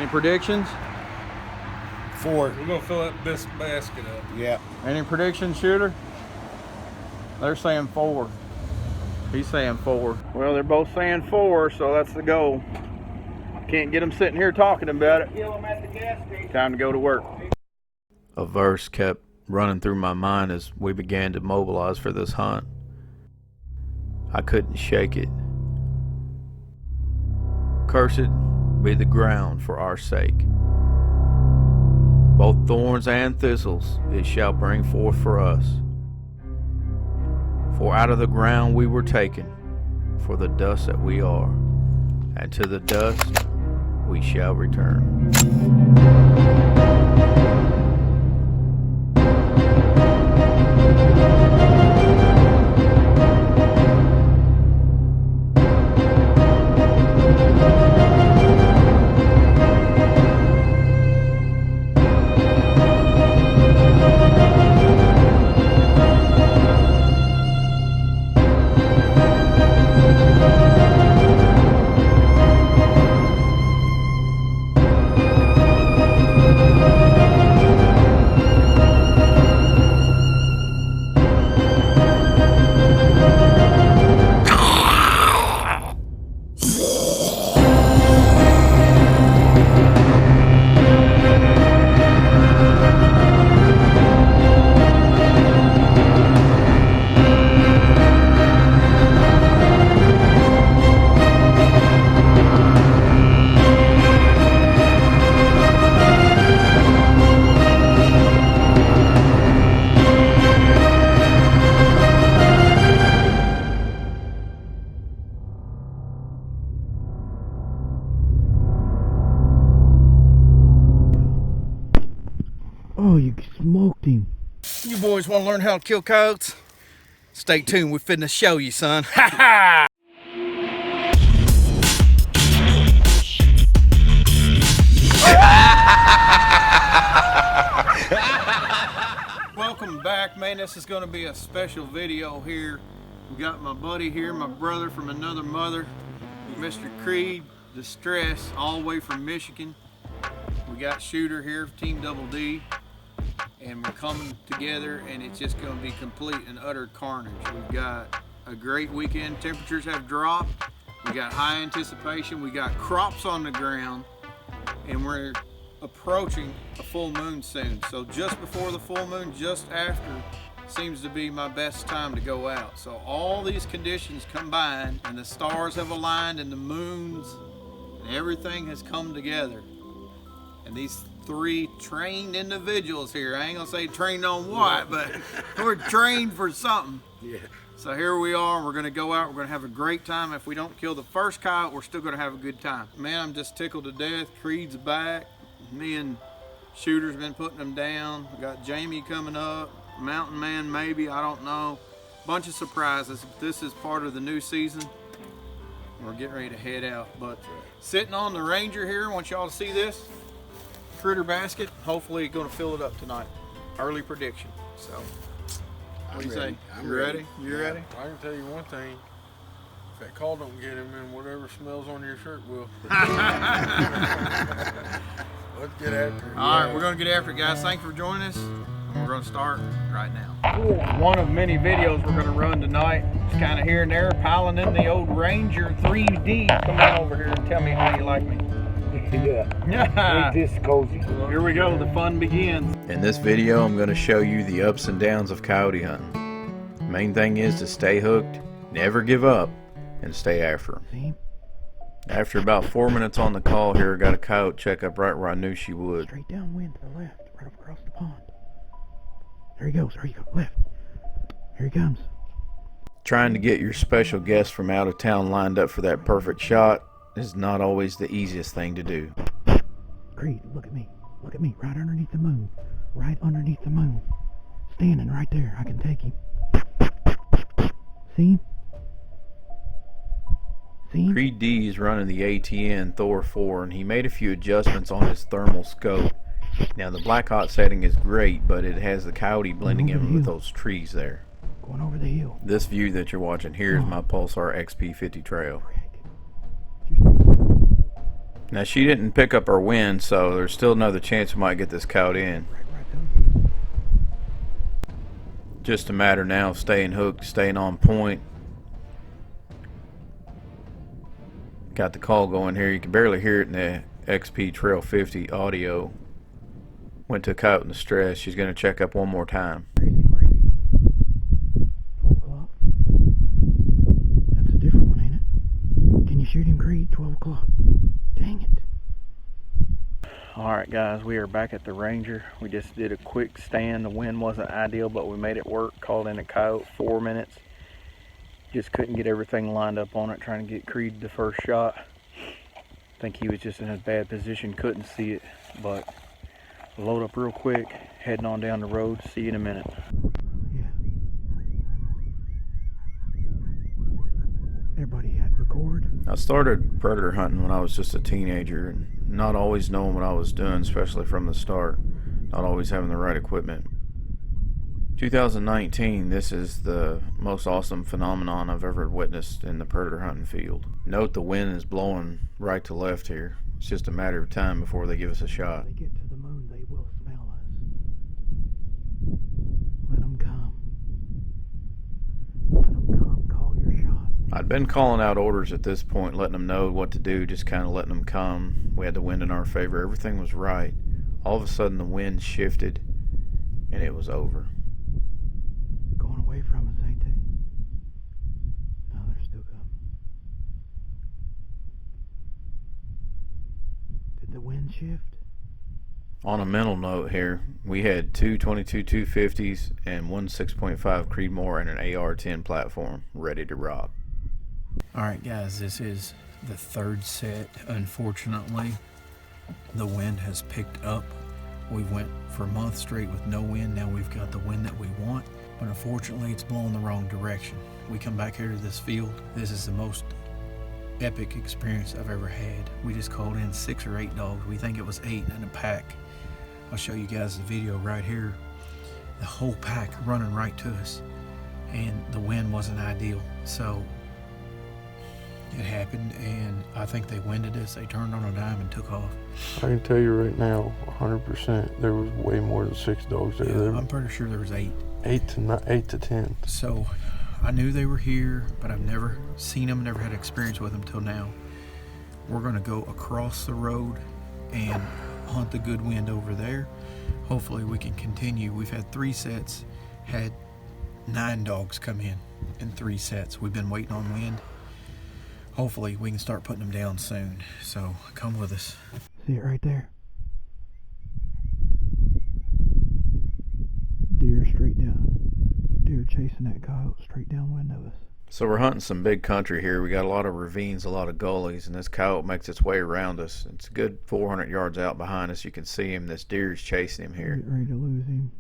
predictions? 4. We're gonna fill this basket up. Yeah. Any predictions, Shooter? They're saying 4. He's saying 4. Well, they're both saying 4, so that's the goal. Can't get them sitting here talking about it. Kill them at the gas station. Time to go to work. A verse kept running through my mind as we began to mobilize for this hunt. I couldn't shake it. Cursed be the ground for our sake. Both thorns and thistles it shall bring forth for us. For out of the ground we were taken, for the dust that we are, and to the dust we shall return. Oh, you smoked him. You boys want to learn how to kill coyotes? Stay tuned, we're finna show you, son. Ha ha! Welcome back, man. This is going to be a special video here. We got my buddy here, my brother from another mother, Mr. Creed Distress, all the way from Michigan. We got Shooter here, Team Double D, and we're coming together, and it's just going to be complete and utter carnage. We've got a great weekend. Temperatures have dropped. We got high anticipation. We got crops on the ground, and we're approaching a full moon soon. So just before the full moon, just after, seems to be my best time to go out. So all these conditions combined, and the stars have aligned, and the moons, and everything has come together. And these 3 trained individuals here, I ain't gonna say trained on what, but we're trained for something. Yeah. So here we are, we're gonna go out, we're gonna have a great time. If we don't kill the first coyote, we're still gonna have a good time. Man, I'm just tickled to death. Creed's back. Me and Shooter's been putting them down. We got Jamie coming up, Mountain Man maybe, I don't know. Bunch of surprises. This is part of the new season. We're getting ready to head out. But sitting on the Ranger here, I want y'all to see this critter basket. Hopefully gonna fill it up tonight. Early prediction. So what do you say? You ready? You ready? I can tell you one thing. If that call don't get him in, whatever smells on your shirt will. Let's get after it. All right, we're gonna get after it, guys. Thanks for joining us. We're gonna start right now. One of many videos we're gonna run tonight. Just kind of here and there, piling in the old Ranger 3D. Come on over here and tell me how you like me. Yeah. Ain't this cozy? Here we go, the fun begins. In this video, I'm going to show you the ups and downs of coyote hunting. The main thing is to stay hooked, never give up, and stay after them. After about 4 minutes on the call here, I got a coyote check up right where I knew she would. Straight downwind to the left, right across the pond. There he goes, there you go, left. Here he comes. Trying to get your special guest from out of town lined up for that perfect shot is not always the easiest thing to do. Creed, look at me, right underneath the moon, right underneath the moon. Standing right there, I can take him. See him? See him? Creed D is running the ATN Thor 4, and he made a few adjustments on his thermal scope. Now the black hot setting is great, but it has the coyote blending in with those trees there. Going over the hill. This view that you're watching here is my Pulsar XP50 trail. Now she didn't pick up our wind, so there's still another chance we might get this coyote in. Just a matter now of staying hooked, staying on point. Got the call going here. You can barely hear it in the XP Trail 50 audio. Went to a coyote in distress. She's going to check up one more time. Where is he? 12 o'clock? That's a different one, ain't it? Can you shoot him, Creed? 12 o'clock. Dang it. Alright guys, we are back at the Ranger. We just did a quick stand. The wind wasn't ideal, but we made it work. Called in a coyote, 4 minutes. Just couldn't get everything lined up on it, trying to get Creed the first shot. I think he was just in a bad position, couldn't see it, but load up real quick, heading on down the road. See you in a minute. Yeah. Everybody had record. I started predator hunting when I was just a teenager, and not always knowing what I was doing, especially from the start. Not always having the right equipment. 2019, this is the most awesome phenomenon I've ever witnessed in the predator hunting field. Note the wind is blowing right to left here. It's just a matter of time before they give us a shot. When they get to the moon, they will smell us. Let them come. Let them come. Call your shot. I'd been calling out orders at this point, letting them know what to do, just kind of letting them come. We had the wind in our favor. Everything was right. All of a sudden, the wind shifted, and it was over. Going away from us, ain't they? No, they're still coming. Did the wind shift? On a mental note here, we had two 22 250s and one 6.5 Creedmoor and an AR-10 platform ready to rock. Alright guys, this is the third set. Unfortunately, the wind has picked up. We went for a month straight with no wind. Now we've got the wind that we want, but unfortunately it's blowing the wrong direction. We come back here to this field. This is the most epic experience I've ever had. We just called in 6 or 8 dogs. We think it was 8 in a pack. I'll show you guys the video right here. The whole pack running right to us, and the wind wasn't ideal. So it happened, and I think they winded us. They turned on a dime and took off. I can tell you right now, 100%, there was way more than 6 dogs there. Yeah, I'm pretty sure there was 8. 8 to 10. So I knew they were here, but I've never seen them, never had experience with them till now. We're gonna go across the road and hunt the good wind over there. Hopefully we can continue. We've had 3 sets, had 9 dogs come in 3 sets. We've been waiting on wind. Hopefully we can start putting them down soon. So come with us. See it right there? Deer straight down. Deer chasing that coyote straight downwind of us. So we're hunting some big country here. We got a lot of ravines, a lot of gullies, and this coyote makes its way around us. It's a good 400 yards out behind us. You can see him. This deer's chasing him here. Get ready to lose him.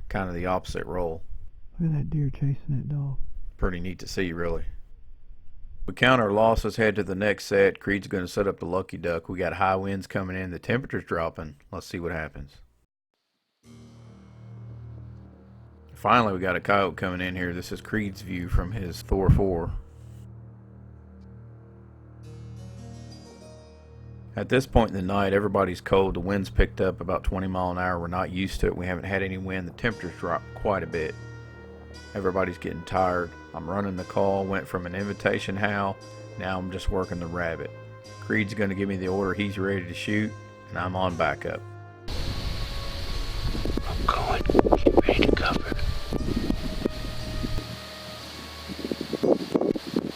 Kind of the opposite role. Look at that deer chasing that dog. Pretty neat to see, really. We count our losses, head to the next set. Creed's going to set up the lucky duck. We got high winds coming in. The temperature's dropping. Let's see what happens. Finally, we got a coyote coming in here. This is Creed's view from his Thor 4. At this point in the night, everybody's cold. The wind's picked up about 20 miles an hour. We're not used to it. We haven't had any wind. The temperature's dropped quite a bit. Everybody's getting tired. I'm running the call. Went from an invitation howl. Now I'm just working the rabbit. Creed's going to give me the order. He's ready to shoot, and I'm on backup. I'm going. Get ready to cover.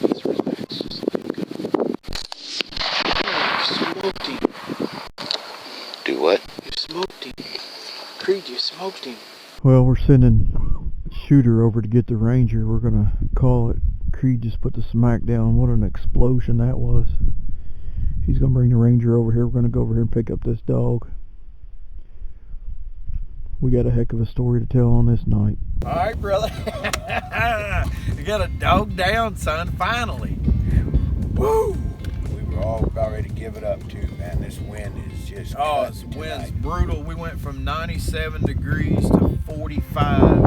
Just relax. Just let it go. You smoked him. Do what? You smoked him. Creed, you smoked him. Well, we're sending Shooter over to get the Ranger. We're gonna call it. Creed just put the smack down. What an explosion that was. He's gonna bring the Ranger over here. We're gonna go over here and pick up this dog. We got a heck of a story to tell on this night. All right, brother. You got a dog down, son, finally. Woo! We were all about ready to give it up too, man. This wind is just This wind's brutal. We went from 97 degrees to 45.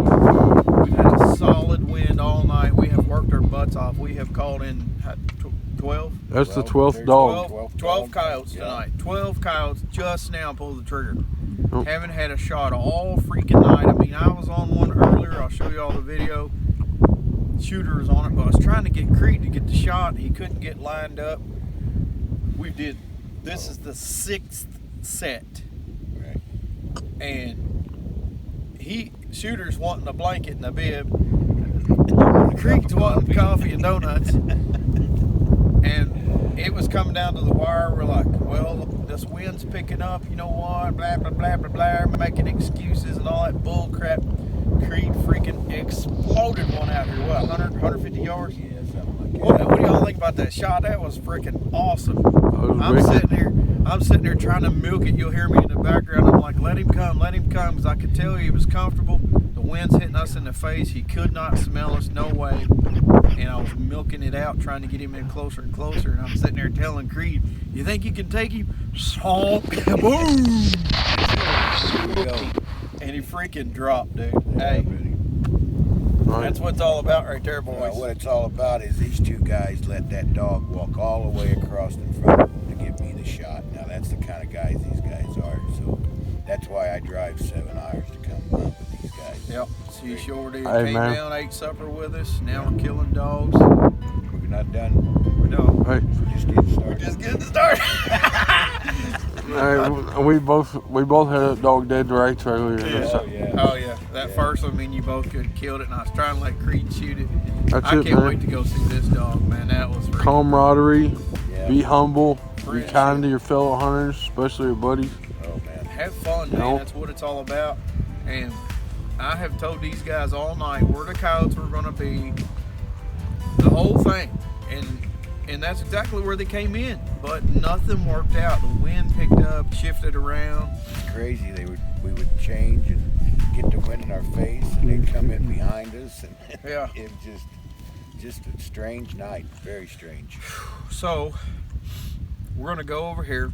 We've had a solid wind all night. We have worked our butts off. We have called in 12? That's the 12th dog. 12 coyotes Yeah. tonight. 12 coyotes just now pulled the trigger. Oh. Haven't had a shot all freaking night. I mean, I was on one earlier. I'll show you all the video. Shooter was on it, but I was trying to get Creed to get the shot. He couldn't get lined up. This is the 6th set. Right. And Shooter's wanting a blanket and a bib. Creed's wanting coffee and donuts. And it was coming down to the wire. We're like, well, this wind's picking up, you know what, blah, blah, blah, blah, blah, making excuses and all that bull crap. Creed freaking exploded one out here. What, 100, 150 yards? Yeah, something like that. What do y'all think about that shot? That was freaking awesome. was I'm wicked. sitting there trying to milk it. You'll hear me in the background. I'm like, let him come, because I could tell he was comfortable. The wind's hitting us in the face. He could not smell us, no way. And I was milking it out, trying to get him in closer and closer. And I'm sitting there telling Creed, you think you can take him? Sonk, boom! Here we go. And he freaking dropped, dude. Hey, that's what it's all about right there, boys. What it's all about is these two guys let that dog walk all the way across in front of them to give me the shot. Now that's the kind of guys these guys are. So that's why I drive 7 hours to come hunt with these guys. Yep. See, Shorty Hey, came man. down, ate supper with us. Now we're killing dogs. We're not done. No, Hey, We're just getting started. we're just getting started. hey, we both had a dog dead right earlier. Yeah. Oh yeah. Oh yeah, that first one, I mean, you both could have killed it, and I was trying to let Creed shoot it. That's I it, can't man. wait to go see this dog, man. That was freaking Camaraderie, Yeah. be humble, be Friendship. kind to your fellow hunters, especially your buddies. Oh man. have fun, man. No. That's what it's all about. And I have told these guys all night where the coyotes were going to be, the whole thing, and that's exactly where they came in. But nothing worked out. The wind picked up, shifted around. It's crazy. We would change and get the wind in our face, and they'd come in behind us, and Yeah. it just a strange night. Very strange. So we're going to go over here,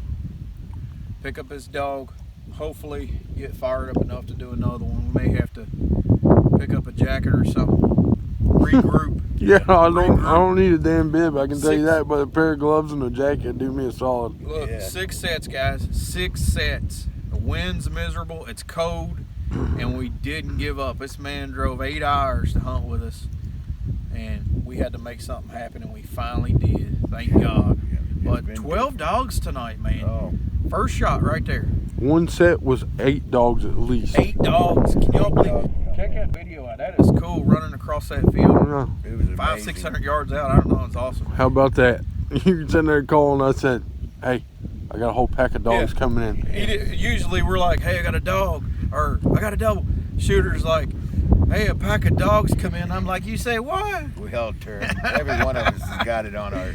pick up this dog, hopefully get fired up enough to do another one. We may have to pick up a jacket or something, regroup. Yeah, I don't need a damn bib. I can tell you that, but a pair of gloves and a jacket do me a solid. Look, Yeah. 6 sets, guys. 6 sets. The wind's miserable. It's cold, and we didn't give up. This man drove 8 hours to hunt with us, and we had to make something happen, and we finally did. Thank God. Yeah, it's But been 12 dogs tonight, man. Oh, First shot right there. One set was 8 dogs at least. 8 dogs. Can y'all believe dog. it? Check that video out. That is cool, running across that field. Yeah. It was amazing. 500-600 yards out. I don't know. It's awesome. How about that? You're sitting there calling. I said, "Hey, I got a whole pack of dogs Yeah. coming in." Usually we're like, hey, I got a dog, or I got a double. Shooter's like, hey, a pack of dogs come in. I'm like, you say what? We all turned. Every one of us has got it on our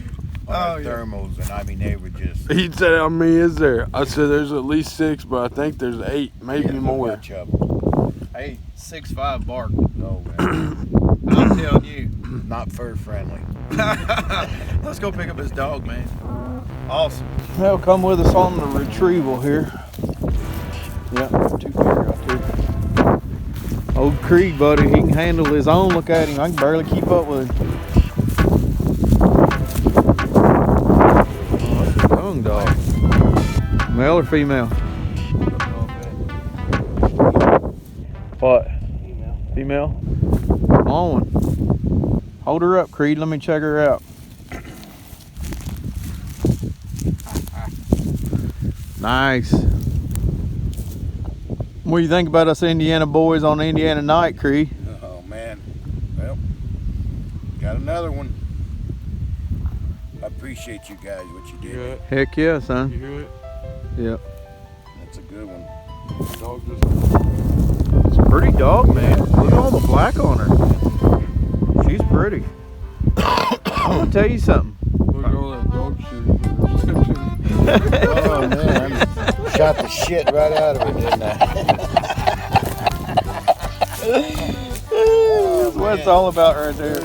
Yeah. thermals, and I mean they were just. He said, "How many is there?" I said, "There's at least 6, but I think there's 8, maybe Yeah, more." got trouble. Hey, 6'5" bark. No man, I'm telling you. not fur friendly. Let's go pick up his dog, man. Awesome. Well, come with us on the retrieval here. Yep, 2 pair out there. Old Creed, buddy, he can handle his own. Look at him. I can barely keep up with him. Oh, that's a young dog. Male or female? What? Female. Come on. Hold her up, Creed. Let me check her out. Nice. What do you think about us Indiana boys on Indiana night, Creed? Oh man, well, got another one. I appreciate you guys what you You did. hear it? Heck yeah, son. You hear it? Yep. That's a good one. Dog just It's a pretty dog, man. Look at all the black on her. She's pretty. I'm gonna tell you something. look at all that dog shit. Oh man, I shot the shit right out of her, didn't I? That's what it's all about right there.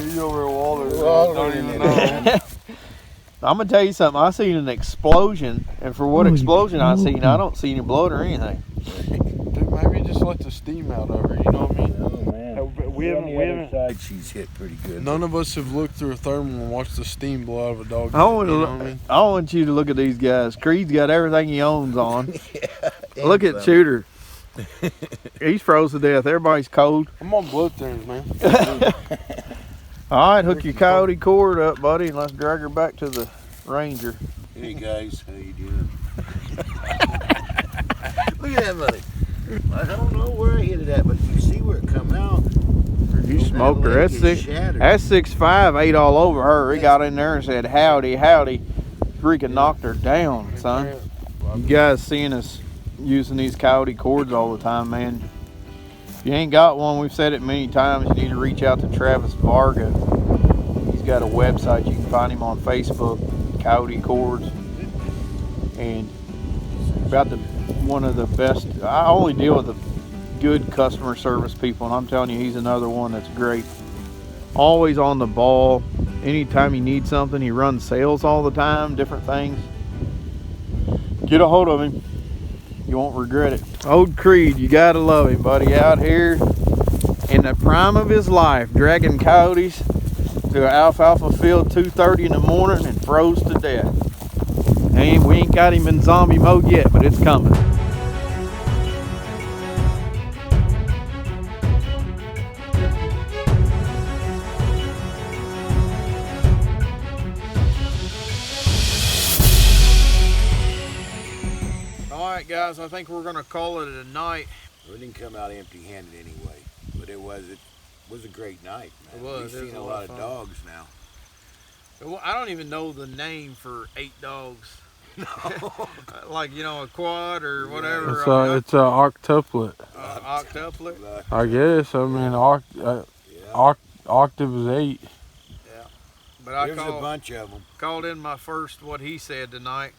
He's over at Walter. Walter, Don't even yeah. know. I'm gonna tell you something. I seen an explosion, and for what Oh, you explosion I broke seen, I don't see any blood or anything. Dude, maybe just let the steam out of her. You know what I mean? Oh man. we haven't. Side, she's hit pretty good. None of us have looked through a thermal and watched the steam blow out of a dog. I want, you know what I mean? I want you to look at these guys. Creed's got everything he owns on. Yeah, Look at some. Shooter. He's froze to death. Everybody's cold. I'm on blood thinners, man. All right, hook your coyote cord up, buddy, and let's drag her back to the Ranger. Hey guys, how you doing? Look at that, buddy. I don't know where I hit it at, but you see where it come out. You smoked her. That's shattered. 6'5", ate all over her. He got in there and said, howdy, howdy. Freaking knocked her down, son. You guys seeing us using these coyote cords all the time, man. If you ain't got one, we've said it many times, you need to reach out to Travis Varga. He's got a website. You can find him on Facebook, Coyote Cords. And about one of the best. I only deal with the good customer service people, and I'm telling you, he's another one that's great. Always on the ball. Anytime you need something, he runs sales all the time, different things. Get a hold of him. You won't regret it. Old Creed, you gotta love him, buddy. Out here in the prime of his life, dragging coyotes to an alfalfa field 2:30 in the morning and froze to death. We ain't got him in zombie mode yet, but it's coming. Alright guys, I think we're gonna call it a night. We didn't come out empty-handed anyway, but it was a great night, man. It was. We've seen a lot of dogs now. Well, I don't even know the name for 8 dogs. No. Like, you know, a quad or whatever. It's a octuplet. Octuplet. I guess. I mean, octave is 8. Yeah. But There's a bunch of them. Called in my first what he said tonight.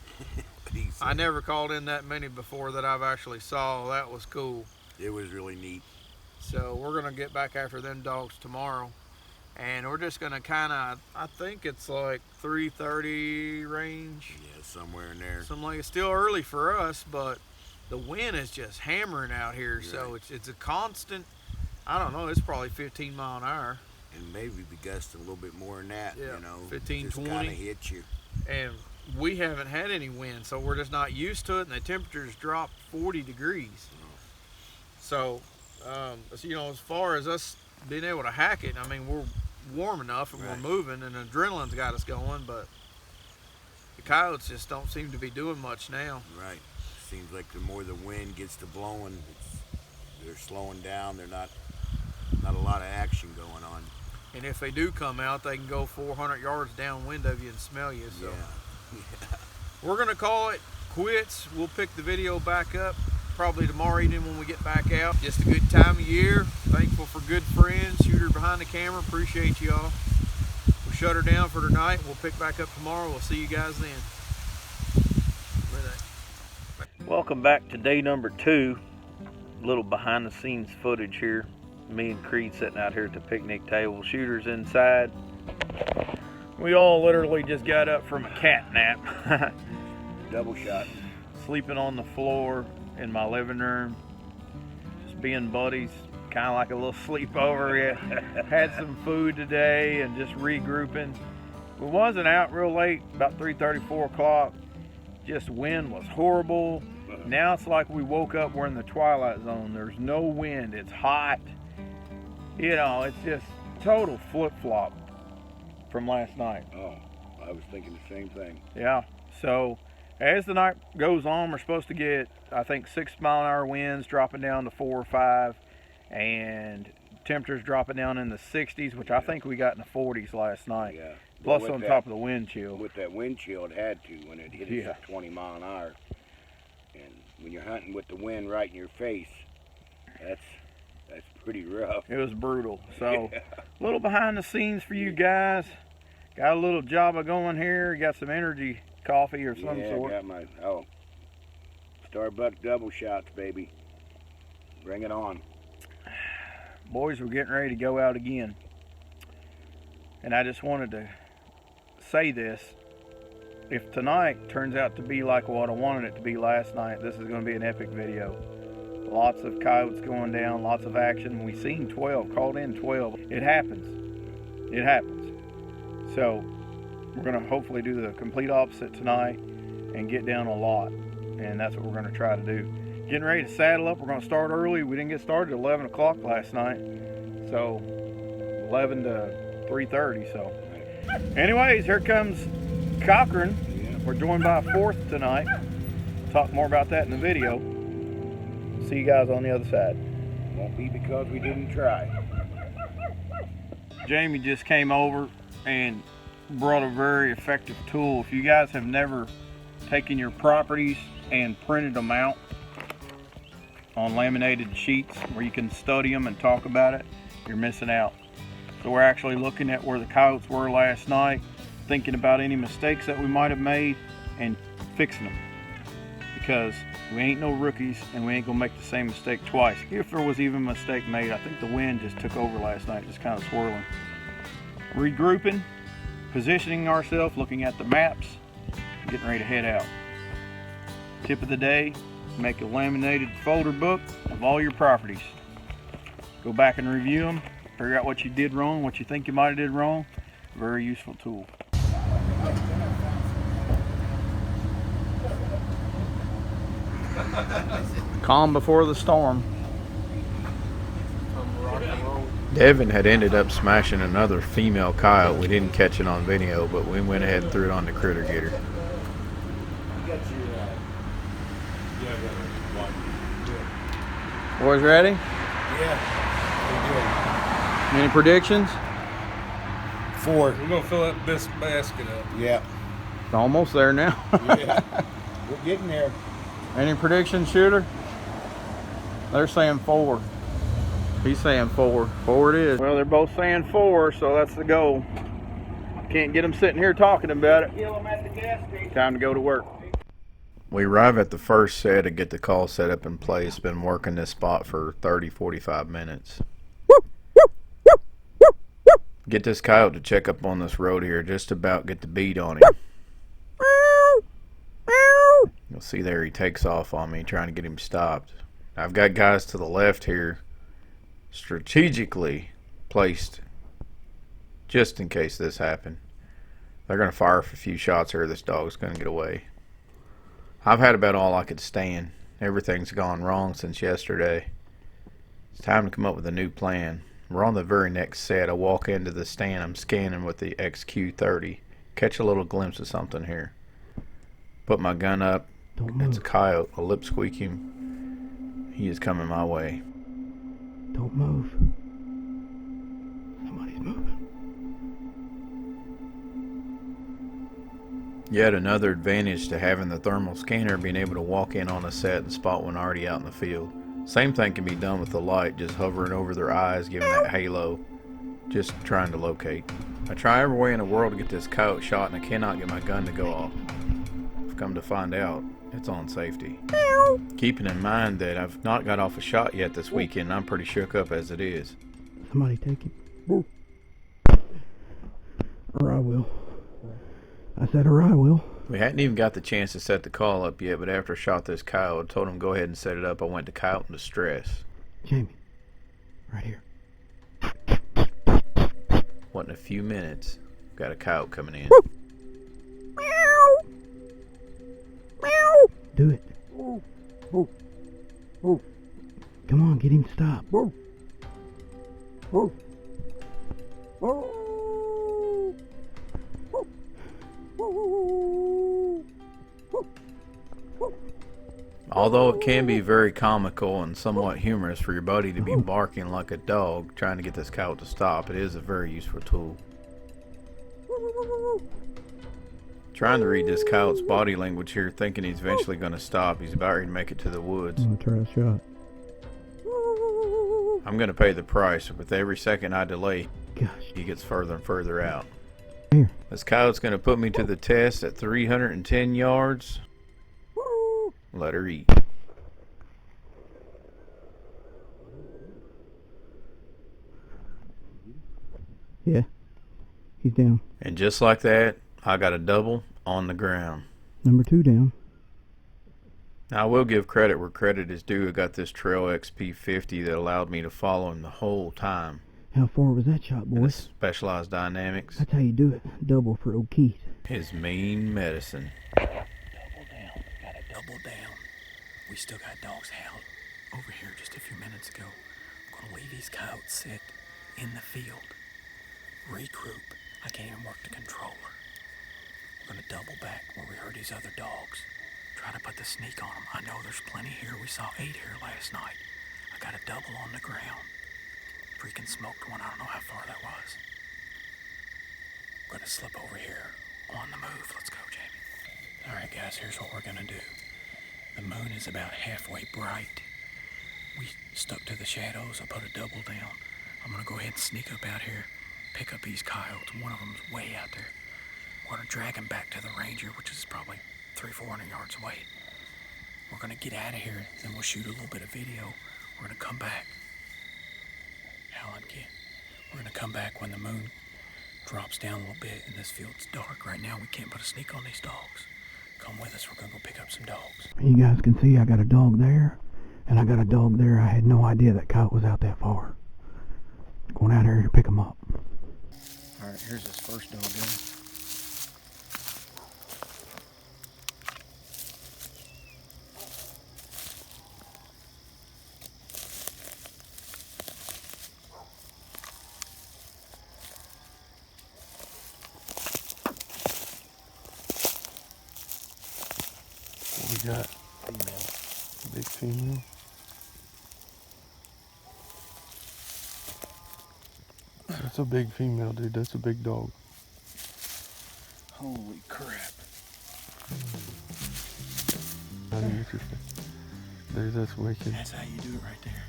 I never called in that many before that I've actually saw. That was cool. It was really neat. So we're gonna get back after them dogs tomorrow, and we're just gonna kind of, I think it's like 3:30 range. Yeah, somewhere in there. Something like, it's still early for us, but the wind is just hammering out here. You're So right. it's a constant. I don't know. It's probably 15 mile an hour. And maybe be gusting a little bit more than that. Yeah, You know, 15, just 20. kind of hit you. And we haven't had any wind, so we're just not used to it, and the temperatures dropped 40 degrees. So, you know, as far as us being able to hack it, I mean, we're warm enough and Right. we're moving, and adrenaline's got us going, but the coyotes just don't seem to be doing much now. Right. Seems like the more the wind gets to blowing, they're slowing down. They're not a lot of action going on. And if they do come out, they can go 400 yards downwind of you and smell you. So Yeah. we're gonna call it quits. We'll pick the video back up probably tomorrow evening when we get back out. Just a good time of year. Thankful for good friends. Shooter behind the camera. Appreciate y'all. We'll shut her down for tonight. We'll pick back up tomorrow. We'll see you guys then. Welcome back to day number 2. A little behind the scenes footage here. Me and Creed sitting out here at the picnic table. Shooter's inside. We all literally just got up from a cat nap. Double shot. Sleeping on the floor in my living room. Just being buddies. Kind of like a little sleepover. Yeah. Had some food today and just regrouping. We wasn't out real late, about 3:30, 4 o'clock. Just wind was horrible. Now it's like we woke up, we're in the twilight zone. There's no wind, it's hot. You know, it's just total flip-flop from last night. Oh, I was thinking the same thing. Yeah, so as the night goes on, we're supposed to get, I think, 6-mile-an-hour winds dropping down to 4 or 5, and temperatures dropping down in the 60s, which I think we got in the 40s last night. Yeah. Plus With on that- top of the wind chill. With that wind chill, it had to when it hit us Yeah. at 20 mile an hour. And when you're hunting with the wind right in your face, that's pretty rough. It was brutal. So Yeah. a little behind the scenes for you guys. Got a little Java going here. Got some energy coffee or some Yeah, sort. I got my Starbucks double shots, baby. Bring it on. Boys, we're getting ready to go out again. And I just wanted to say this. If tonight turns out to be like what I wanted it to be last night, this is going to be an epic video. Lots of coyotes going down, lots of action. We seen 12, called in 12. It happens. It happens. So we're going to hopefully do the complete opposite tonight and get down a lot. And that's what we're going to try to do. Getting ready to saddle up. We're going to start early. We didn't get started at 11 o'clock last night. So 11 to 3:30. So anyways, here comes Cochran. We're joined by a fourth tonight. Talk more about that in the video. See you guys on the other side. Won't be because we didn't try. Jamie just came over and brought a very effective tool. If you guys have never taken your properties and printed them out on laminated sheets where you can study them and talk about it, you're missing out. So we're actually looking at where the coyotes were last night, thinking about any mistakes that we might have made and fixing them. Because we ain't no rookies and we ain't gonna make the same mistake twice. If there was even a mistake made, I think the wind just took over last night, just kind of swirling. Regrouping, positioning ourselves, looking at the maps, getting ready to head out. Tip of the day, make a laminated folder book of all your properties. Go back and review them, figure out what you did wrong, what you think you might have did wrong. Very useful tool. Calm before the storm. Devin had ended up smashing another female coyote. We didn't catch it on video, but we went ahead and threw it on the critter getter. Boys ready? Yeah. Any predictions? 4. We're gonna fill this basket up. Yeah. It's almost there now. Yeah. We're getting there. Any predictions, Shooter? They're saying 4. He's saying 4. 4 it is. Well, they're both saying 4, so that's the goal. Can't get them sitting here talking about it. Time to go to work. We arrive at the first set to get the call set up in place. Been working this spot for 30-45 minutes. Get this coyote to check up on this road here. Just about get the beat on him. You'll see there he takes off on me, trying to get him stopped. I've got guys to the left here strategically placed just in case this happened. They're going to fire a few shots here. This dog's going to get away. I've had about all I could stand. Everything's gone wrong since yesterday. It's time to come up with a new plan. We're on the very next set. I walk into the stand. I'm scanning with the XQ30. Catch a little glimpse of something here. Put my gun up. It's a coyote. A lip squeaking. He is coming my way. Don't move. Somebody's moving. Yet another advantage to having the thermal scanner, being able to walk in on a set and spot one already out in the field. Same thing can be done with the light, just hovering over their eyes, giving that halo, just trying to locate. I try every way in the world to get this coyote shot and I cannot get my gun to go off. I've come to find out it's on safety. Keeping in mind that I've not got off a shot yet this weekend, I'm pretty shook up as it is. Somebody take him. Or I will. I said, or I will. We hadn't even got the chance to set the call up yet, but after I shot this coyote, I told him go ahead and set it up. I went to coyote in distress. Jamie, right here. What, in a few minutes, got a coyote coming in. Meow. Meow. Do it. Come on, get him to stop. Although it can be very comical and somewhat humorous for your buddy to be barking like a dog trying to get this coyote to stop, it is a very useful tool. Trying to read this coyote's body language here, thinking he's eventually going to stop. He's about ready to make it to the woods. I'm gonna try a shot. I'm going to pay the price. With every second I delay, Gosh. he gets further and further out. Here. This coyote's going to put me to the test at 310 yards. Let her eat. Yeah. He's down. And just like that, I got a double on the ground. Number 2 down. Now, I will give credit where credit is due. I got this Trail XP50 that allowed me to follow him the whole time. How far was that shot, And the boys? Specialized Dynamics That's how you do it. Double for old Keith. is mean medicine. Double down. Gotta double down. We still got dogs howled over here just a few minutes ago. I'm gonna leave these coyotes sit in the field. Regroup. I can't even work the controller. We're gonna double back where we heard these other dogs. Try to put the sneak on them. I know there's plenty here. We saw 8 here last night. I got a double on the ground. Freaking smoked one. I don't know how far that was. We're gonna slip over here on the move. Let's go, Jamie. All right, guys, here's what we're gonna do. The moon is about halfway bright. We stuck to the shadows. I put a double down. I'm gonna go ahead and sneak up out here, pick up these coyotes. One of them's way out there. We're gonna drag him back to the ranger, which is probably 300-400 yards away. We're gonna get out of here, then we'll shoot a little bit of video. We're gonna come back. Howlin' kid. We're gonna come back when the moon drops down a little bit and this field's dark. Right now we can't put a sneak on these dogs. Come with us, we're gonna go pick up some dogs. You guys can see I got a dog there, and I got a dog there. I had no idea that coyote was out that far. Going out here to pick him up. All right, here's this first dog, guys. What we got? Female. Big female. That's a big female, dude. That's a big dog. Holy crap. Dude, that's wicked. That's how you do it right there.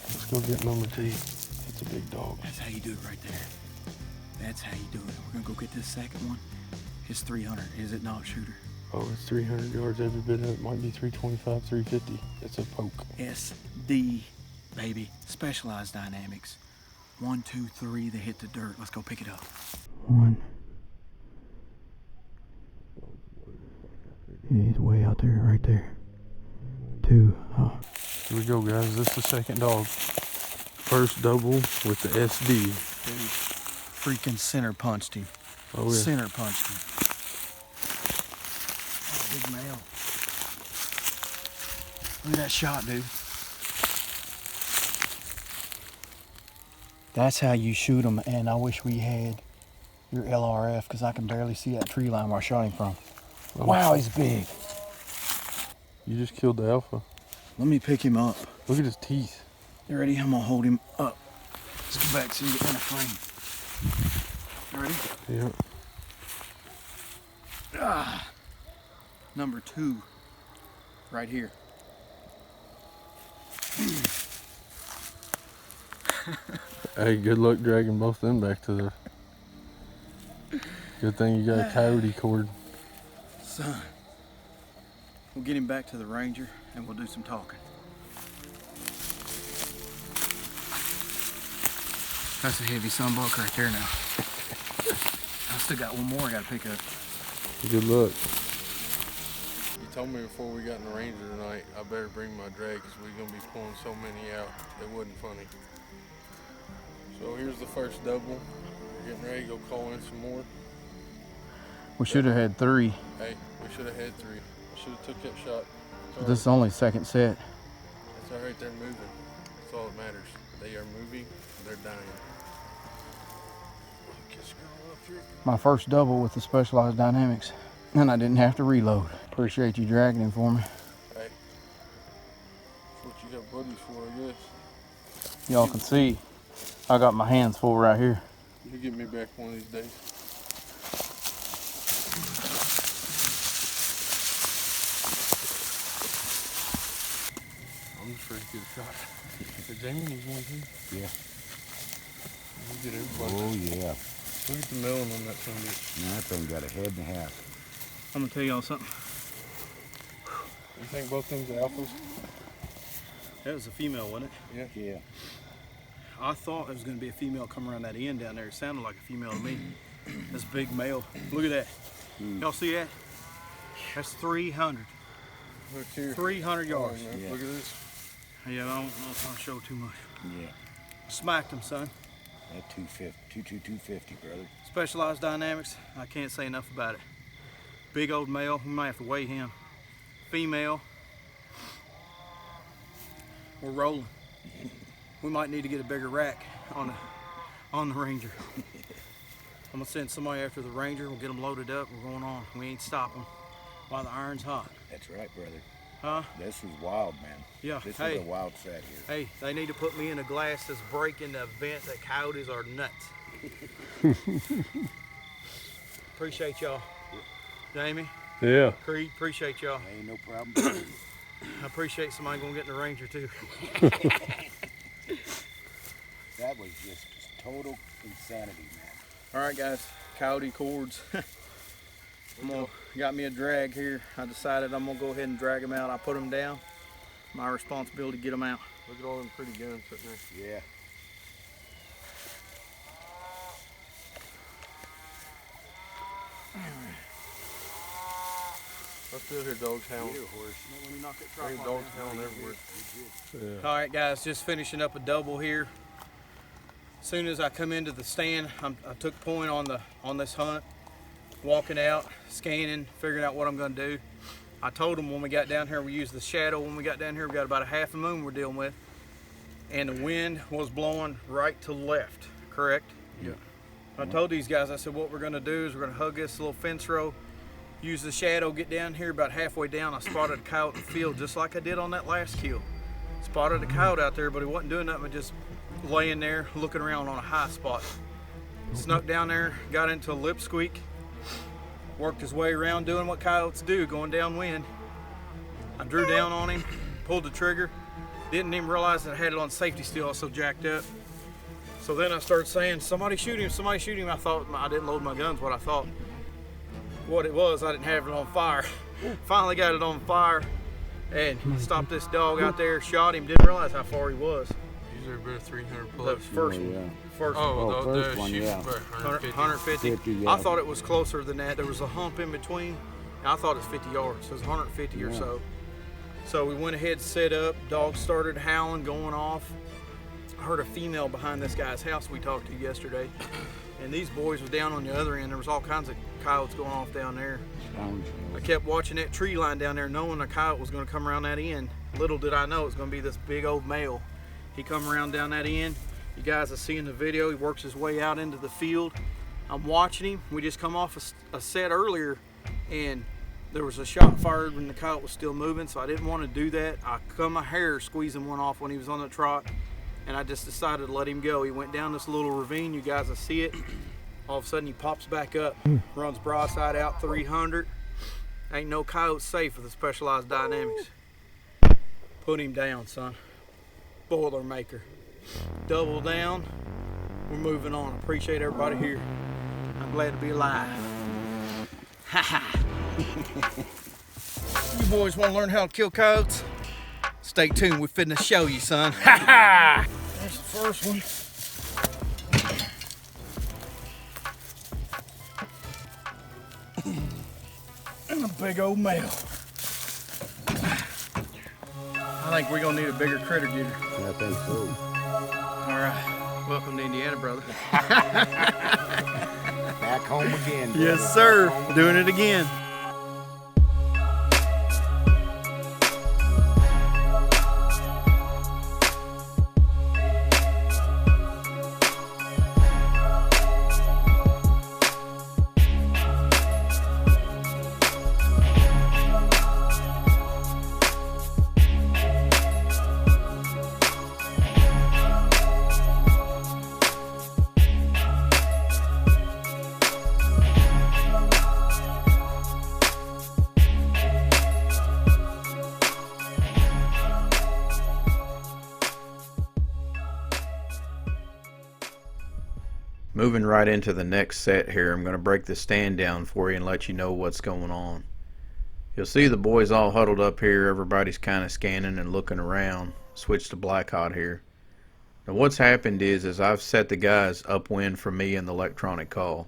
Let's go get number 2. That's a big dog. That's how you do it right there. That's how you do it. We're gonna go get this second one. It's 300, is it not, shooter? Oh, it's 300 yards every bit of it. Might be 325, 350. It's a poke. SD, baby. Specialized Dynamics. 1, 2, 3, they hit the dirt. Let's go pick it up. 1. Yeah, he's way out there, right there. 2. Oh. Here we go, guys. This is the second dog. First double with the SD. Dude, freaking center punched him. Oh, yeah. Center punched him. Oh, big male. Look at that shot, dude. That's how you shoot them, and I wish we had your LRF because I can barely see that tree line where I shot him from. Oh. Wow, he's big. You just killed the alpha. Let me pick him up. Look at his teeth. You ready? I'm gonna hold him up. Let's go back so you get in the frame. You ready? Yep. Number 2, right here. Hey, good luck dragging both them back to the... Good thing you got a coyote cord. Son, we'll get him back to the ranger and we'll do some talking. That's a heavy sunbuck right there now. I still got one more I gotta pick up. Good luck. You told me before we got in the ranger tonight, I better bring my drag because we're going to be pulling so many out. It wasn't funny. So here's the first double. We're getting ready to go call in some more. We should have had 3. Hey, we should have had 3. I should have took that shot. Sorry. This is only second set. It's all right, they're moving. That's all that matters. They are moving, they're dying. My first double with the Specialized Dynamics, and I didn't have to reload. Appreciate you dragging him for me. Hey, that's what you got buddies for, I guess. Y'all can see I got my hands full right here. You get me back one of these days. I'm just ready to get a shot. Hey, Jamie needs one too. Yeah. You get everybody. Oh, yeah. Look at the melon on that son of a bitch. Now that thing got a head and a half. I'm gonna tell y'all something. You think both them's alphas? That was a female, wasn't Yeah. Yeah. it? I thought it was gonna be a female coming around that end down there. It sounded like a female to me. This big male. Look at that. Y'all see that? That's 300. Look here. 300 yards. Oh, Yeah. look at this. Yeah, I don't know if I'll show too much. Yeah. Smacked him, son. That 250, brother. Specialized Dynamics, I can't say enough about it. Big old male, we might have to weigh him. Female, we're rolling. We might need to get a bigger rack on the Ranger. I'm gonna send somebody after the Ranger, we'll get them loaded up, we're going on. We ain't stopping while the iron's hot. That's right, brother. Huh? This is wild, man. Yeah, This hey. is a wild set here. Hey, they need to put me in a glass that's breaking the event that coyotes are nuts. Appreciate y'all. Jamie, Yeah. Creed, appreciate y'all. Ain't no problem, brother. I appreciate somebody going to get in the Ranger too. That was just total insanity, man. All right, guys, coyote cords. Got me a drag here. I decided I'm gonna go ahead and drag them out. I put them down. My responsibility to get them out. Look at all them pretty guns sitting there. Yeah. I still hear dogs howling. Deer horse. I hear dogs howling everywhere. All right, guys, just finishing up a double here. As soon as I come into the stand, I took point on this hunt, walking out, scanning, figuring out what I'm going to do. I told them when we got down here, we used the shadow. When we got down here, we got about a half a moon we're dealing with, and the wind was blowing right to left. Correct? Yeah. I told these guys, I said, what we're going to do is we're going to hug this little fence row, use the shadow, get down here. About halfway down, I spotted a coyote in the field, just like I did on that last kill. Spotted a coyote out there, but he wasn't doing nothing but just laying there, looking around on a high spot. Snuck down there, got into a lip squeak, worked his way around doing what coyotes do, going downwind. I drew down on him, pulled the trigger, didn't even realize that I had it on safety still, I was so jacked up. So then I started saying, somebody shoot him, somebody shoot him. I thought, I didn't load my guns, what I thought. What it was, I didn't have it on fire. Finally got it on fire and stopped this dog out there, shot him, didn't realize how far he was. These are about 300 The plus. first Oh, Oh, the first one, shooting yeah. about 150. 150. 50, yeah. I thought it was closer than that. There was a hump in between. I thought it was 50 yards. So it was 150 or so. So we went ahead, set up. Dogs started howling, going off. I heard a female behind this guy's house we talked to yesterday. And these boys was down on the other end. There was all kinds of coyotes going off down there. I kept watching that tree line down there, knowing a coyote was going to come around that end. Little did I know it was going to be this big old male. He come around down that end. You guys will see in the video, he works his way out into the field. I'm watching him. We just come off a set earlier, and there was a shot fired when the coyote was still moving, so I didn't want to do that. I cut my hair squeezing one off when he was on the trot, and I just decided to let him go. He went down this little ravine. You guys will see it. All of a sudden, he pops back up, runs broadside out 300. Ain't no coyote safe with the Specialized Dynamics. Put him down, son. Boilermaker. Double down. We're moving on. Appreciate everybody here. I'm glad to be alive. Ha ha. You boys want to learn how to kill coyotes? Stay tuned. We're finna show you, son. Ha ha. There's the first one. And a big old male. I think we're gonna need a bigger critter getter. I think so. All right, welcome to Indiana, brother. Back home again. Yes, brother. sir. Back home Doing it again. Moving right into the next set here, I'm going to break the stand down for you and let you know what's going on. You'll see the boys all huddled up here. Everybody's kind of scanning and looking around. Switch to Black Hot here. Now what's happened is I've set the guys upwind from me in the electronic call.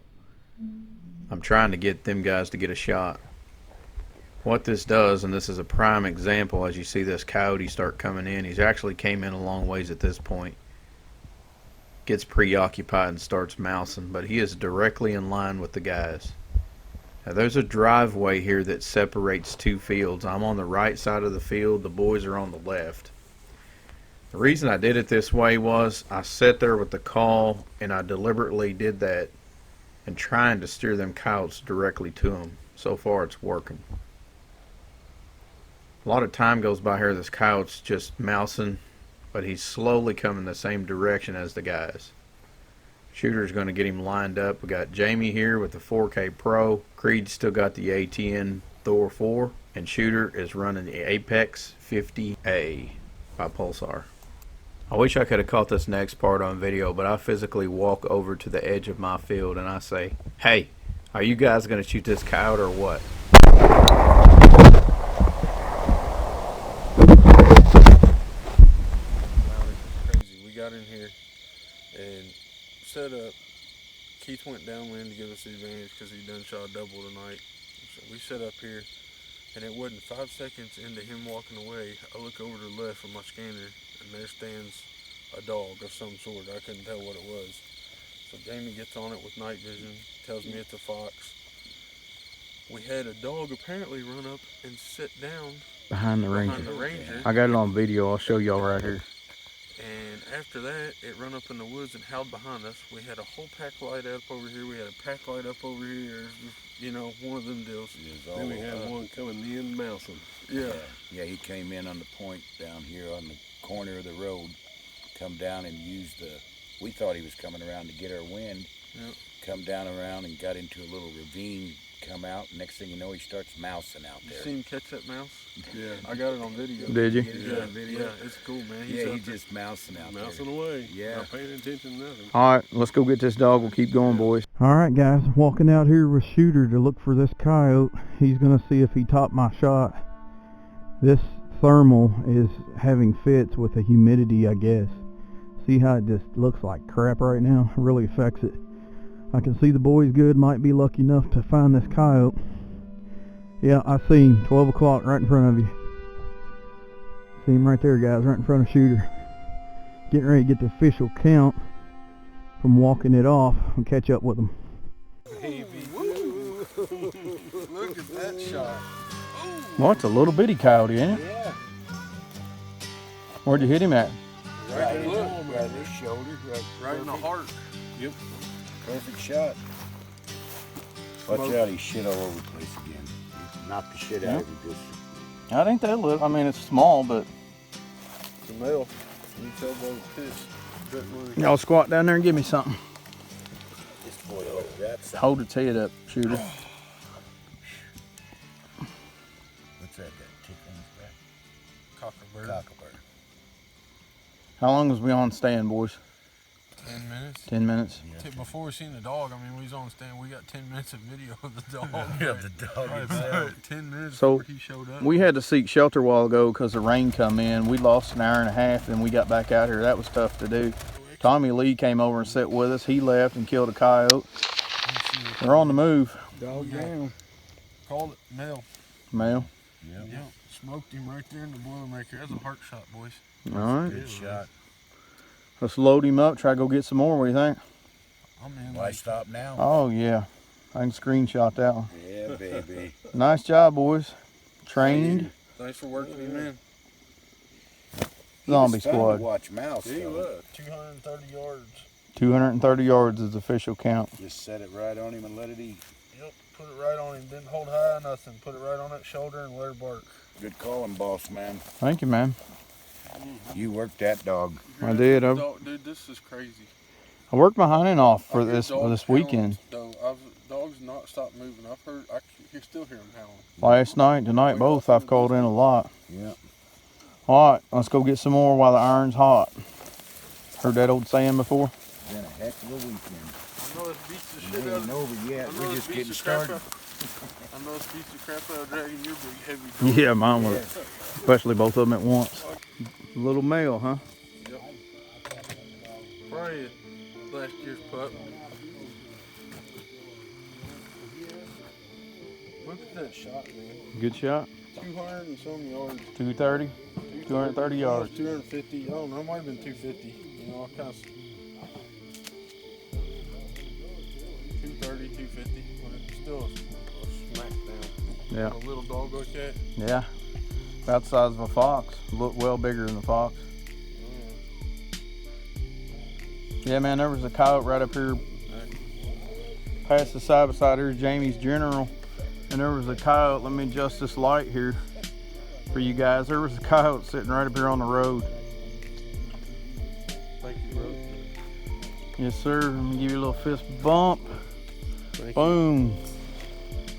I'm trying to get them guys to get a shot. What this does, and this is a prime example, as you see this coyote start coming in, he's actually came in a long ways at this point. Gets preoccupied and starts mousing, but he is directly in line with the guys. Now there's a driveway here that separates two fields. I'm on the right side of the field, the boys are on the left. The reason I did it this way was I sat there with the call and I deliberately did that and trying to steer them coyotes directly to them. So far it's working. A lot of time goes by here, this coyote's just mousing, but he's slowly coming the same direction as the guys. Shooter's going to get him lined up. We got Jamie here with the 4K Pro. Creed's still got the ATN Thor 4. And Shooter is running the Apex 50A by Pulsar. I wish I could have caught this next part on video, but I physically walk over to the edge of my field and I say, "Hey, are you guys going to shoot this coyote or what?" We got in here and set up. Keith went downwind to give us the advantage because he done shot a double tonight. So we set up here, and it wasn't 5 seconds into him walking away, I look over to the left with my scanner, and there stands a dog of some sort. I couldn't tell what it was. So Jamie gets on it with night vision, tells me it's a fox. We had a dog apparently run up and sit down Behind the behind ranger. the ranger. I got it on video. I'll show y'all right here. And after that, it run up in the woods and howled behind us. We had a whole pack light up over here. We had a pack light up over here. You know, one of them deals. Then we had one coming in mousing. Yeah. Yeah, he came in on the point down here on the corner of the road, come down and used the, we thought he was coming around to get our wind. Yep. Come down around and got into a little ravine, come out, next thing you know, he starts mousing out You there. seen him catch that mouse? Yeah. I got it on video. Did you? Yeah, yeah, it's cool, man. Yeah, out he's there. just mousing out Mousing there. away. Yeah. Not paying attention to nothing. Alright, let's go get this dog. We'll keep going, boys. Alright guys, walking out here with Shooter to look for this coyote. He's gonna see if he topped my shot. This thermal is having fits with the humidity, I guess. See how it just looks like crap right now? It really affects it. I can see the boys good, might be lucky enough to find this coyote. Yeah, I see him, 12 o'clock right in front of you. See him right there, guys, right in front of Shooter. Getting ready to get the official count from walking it off and catch up with him. Look at that shot. Well, it's a little bitty coyote, ain't it? Yeah. Where'd you hit him at? Right in his shoulder. Right in the heart. Yep. Perfect shot. Watch out, he shit all over the place again. He knocked the shit out of him. Just That ain't that little. I mean, it's small, but... It's a male. You can tell by the pitch. Y'all squat down there and give me something. this boy over that side. Hold its head up, Shooter. What's that? That tick on his back? Cockerbird. Cockabird. How long was we on stand, boys? 10 minutes. 10 minutes? Before we seen the dog, I mean, we was on stand. We got 10 minutes of video of the dog. Yeah, the dog himself. 10 minutes So, before he showed up. We had to seek shelter a while ago because the rain come in. We lost an hour and a half, and we got back out here. That was tough to do. Tommy Lee came over and sat with us. He left and killed a coyote. They're on the move. Dog down. Called it male. Male. Yep. Yeah. Smoked him right there in the Boilermaker. That's a heart shot, boys. All right. Good shot. Let's load him up. Try to go get some more. What do you think? I'm in. Why stop now? Oh, yeah. I can screenshot that one. Yeah, baby. Nice job, boys. Trained. Thanks for working him in. Zombie He was fun squad. to watch mouse. He though. was. 230 yards. 230 yards is the official count. Just set it right on him and let it eat. Yep. Put it right on him. Didn't hold high or nothing. Put it right on that shoulder and let her bark. Good calling, boss man. Thank you, man. You worked that dog. I did. Dude, this is crazy. I worked my hunting off for I hear this dogs weekend. howling, though. Dogs not stopped moving. I've heard. I still hear them howling. Last night, tonight, both. I've called in a lot. Yeah. All right, let's go get some more while the iron's hot. Heard that old saying before? Been a heck of a weekend. I know it's beats the It shit out ain't of over yet. I know We're it's just beats getting the crap started. out- I know it's beats the crap out of dragging your big heavy dog. Yeah, mine was. Especially both of them at once. Little male, huh? Probably last year's pup. Look at that shot, man. Good shot. 200 and some yards. 230. 230 yards. 250. I don't know. It might have been 250. You know, I kind of 230, 250. But it's still a smack down. Yeah. On a little dog like that. Yeah. About the size of a fox. Look well bigger than the fox. Yeah, man, there was a coyote right up here past the side by side. Here's Jamie's General. And there was a coyote. Let me adjust this light here for you guys. There was a coyote sitting right up here on the road. Thank you, bro. Yes, sir. Let me give you a little fist bump. Thank Boom.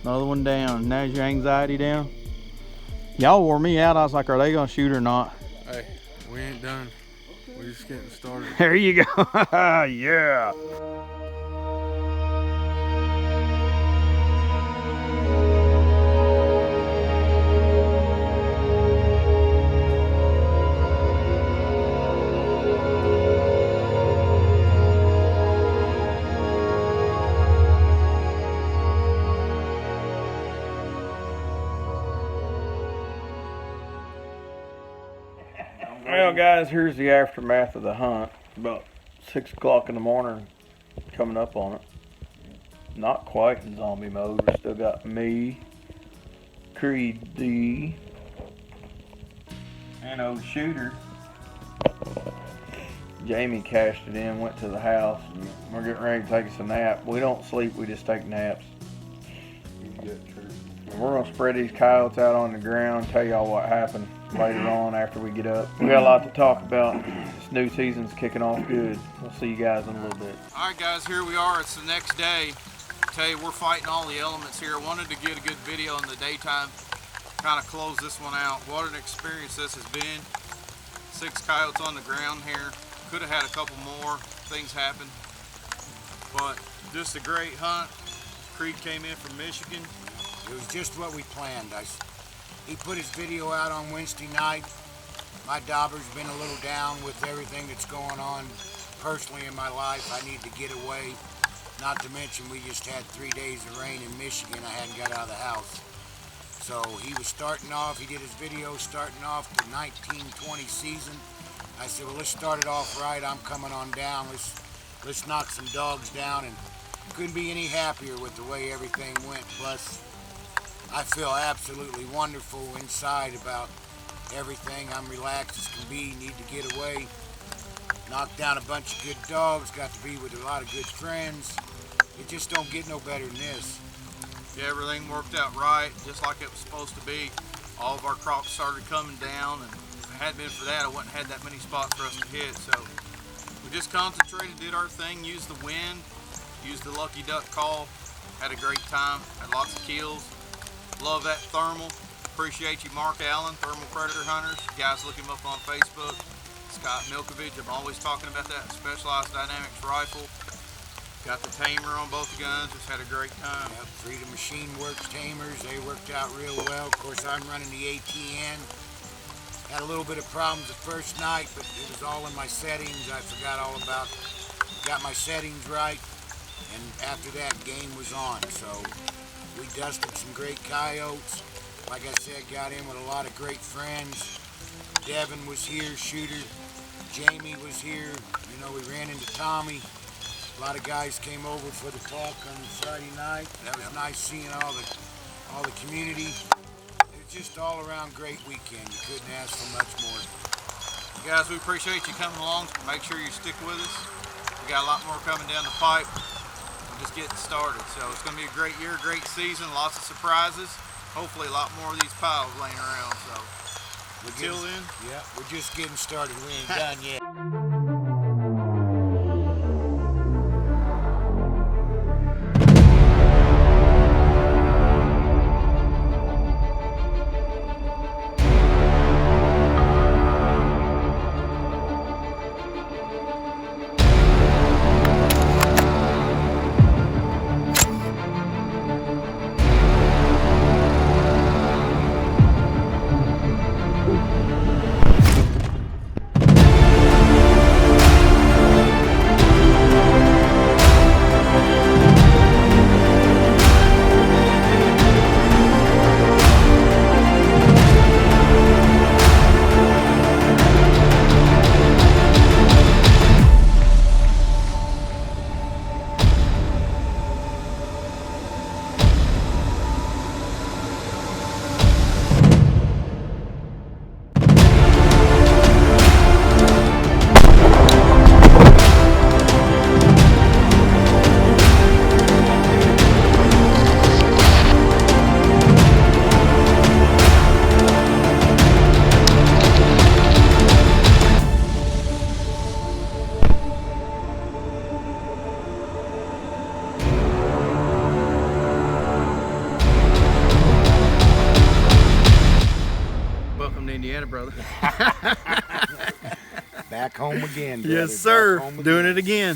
Another one down. Now's your anxiety down. Y'all wore me out. I was like, are they going to shoot or not? Hey, we ain't done. We're just getting started. There you go. Yeah. Well, guys, here's the aftermath of the hunt. About 6 o'clock in the morning, coming up on it. Not quite in zombie mode. We still got me, Creed D, and old Shooter. Jamie cashed it in, went to the house, and we're getting ready to take us a nap. We don't sleep, we just take naps. And we're gonna spread these coyotes out on the ground, tell y'all what happened later on after we get up. We got a lot to talk about. This new season's kicking off good. We'll see you guys in a little bit. All right, guys, here we are. It's the next day. I tell you, we're fighting all the elements here. I wanted to get a good video in the daytime, kind of close this one out. What an experience this has been. 6 coyotes on the ground here. Could have had a couple more. Things happen. But just a great hunt. Creed came in from Michigan. It was just what we planned. He put his video out on Wednesday night. My daughter's been a little down with everything that's going on personally in my life. I need to get away. Not to mention we just had 3 days of rain in Michigan. I hadn't got out of the house. So he was starting off, he did his video starting off the 1920 season. I said, well, let's start it off right. I'm coming on down. Let's knock some dogs down, and couldn't be any happier with the way everything went. Plus, I feel absolutely wonderful inside about everything. I'm relaxed as can be, need to get away. Knocked down a bunch of good dogs, got to be with a lot of good friends. It just don't get no better than this. Yeah, everything worked out right, just like it was supposed to be. All of our crops started coming down, and if it hadn't been for that, I wouldn't have had that many spots for us to hit. So we just concentrated, did our thing, used the wind, used the lucky duck call, had a great time, had lots of kills. Love that thermal. Appreciate you, Mark Allen, Thermal Predator Hunters. You guys look him up on Facebook. Scott Milkovich, I'm always talking about that Specialized Dynamics rifle. Got the tamer on both the guns, just had a great time. Yep, Freedom Machine Works tamers, they worked out real well. Of course, I'm running the ATN. Had a little bit of problems the first night, but it was all in my settings. I forgot all about, got my settings right, and after that, game was on. So we dusted some great coyotes. Like I said, got in with a lot of great friends. Devin was here, Shooter. Jamie was here. You know, we ran into Tommy. A lot of guys came over for the talk on Friday night. That was nice seeing all the community. It was just all around great weekend. You couldn't ask for much more. Guys, we appreciate you coming along. Make sure you stick with us. We got a lot more coming down the pipe. We're just getting started. So it's going to be a great year, great season, lots of surprises. Hopefully a lot more of these piles laying around. So until then, yeah, we're just getting started. We ain't done yet. Louisiana, brother. Back home again, brother. Yes, sir. Back home Doing again. it again.